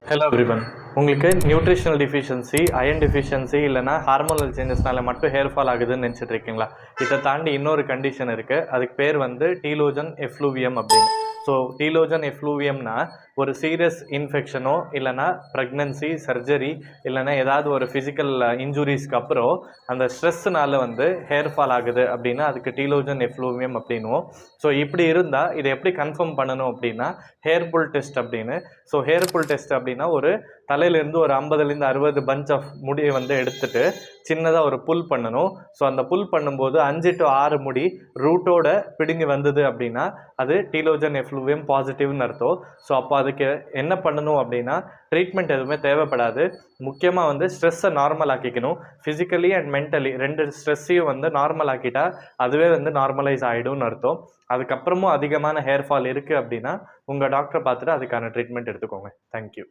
Hello everyone. உங்களுக்கு nutritional deficiency, iron deficiency இல்லைனா hormonal சேஞ்சஸ்னால மட்டும் ஹேர் ஃபால் ஆகுதுன்னு நினச்சிட்டு இருக்கீங்களா? இதை தாண்டி இன்னொரு கண்டிஷன் இருக்குது. அதுக்கு பேர் வந்து டீலோஜன் எஃப்ளூவியம் அப்படின்னு. ஸோ டீலோஜன் எஃப்ளூவியம்னா ஒரு சீரியஸ் இன்ஃபெக்ஷனோ இல்லைனா ப்ரெக்னன்சி, சர்ஜரி இல்லைனா ஏதாவது ஒரு ஃபிசிக்கல் இன்ஜுரிஸ்க்கு அப்புறம் அந்த ஸ்ட்ரெஸ்ஸுனால வந்து ஹேர் ஃபால் ஆகுது அப்படின்னா அதுக்கு டீலோஜன் எஃப்ளூவியம் அப்படின்னுவோம். ஸோ இப்படி இருந்தால் இதை எப்படி கன்ஃபார்ம் பண்ணணும் அப்படின்னா ஹேர் புல் டெஸ்ட் அப்படின்னு. ஸோ ஹேர் புல் டெஸ்ட் அப்படின்னா ஒரு தலையிலேருந்து ஒரு 50லேருந்து 60 பஞ்ச் ஆஃப் முடியை வந்து எடுத்துட்டு சின்னதாக ஒரு புல் பண்ணணும். ஸோ அந்த புல் பண்ணும்போது 5 to 6 முடி ரூட்டோட பிடுங்கி வந்தது அப்படின்னா அது டீலோஜன் எஃப்ளூவியம் பாசிட்டிவ்னு அர்த்தம். ஸோ அப்போ அதுக்கு என்ன பண்ணணும் அப்படின்னா ட்ரீட்மெண்ட் எதுவுமே தேவைப்படாது. முக்கியமாக வந்து ஸ்ட்ரெஸ்ஸை நார்மல் ஆக்கிக்கணும். ஃபிசிக்கலி அண்ட் மென்டலி 2 ஸ்ட்ரெஸ்ஸையும் வந்து நார்மல் ஆக்கிட்டா அதுவே வந்து நார்மலைஸ் ஆகிடும்னு அர்த்தம். அதுக்கப்புறமும் அதிகமான ஹேர் ஃபால் இருக்குது அப்படின்னா உங்கள் டாக்டரை பார்த்துட்டு அதுக்கான ட்ரீட்மெண்ட் எடுத்துக்கோங்க. தேங்க்யூ.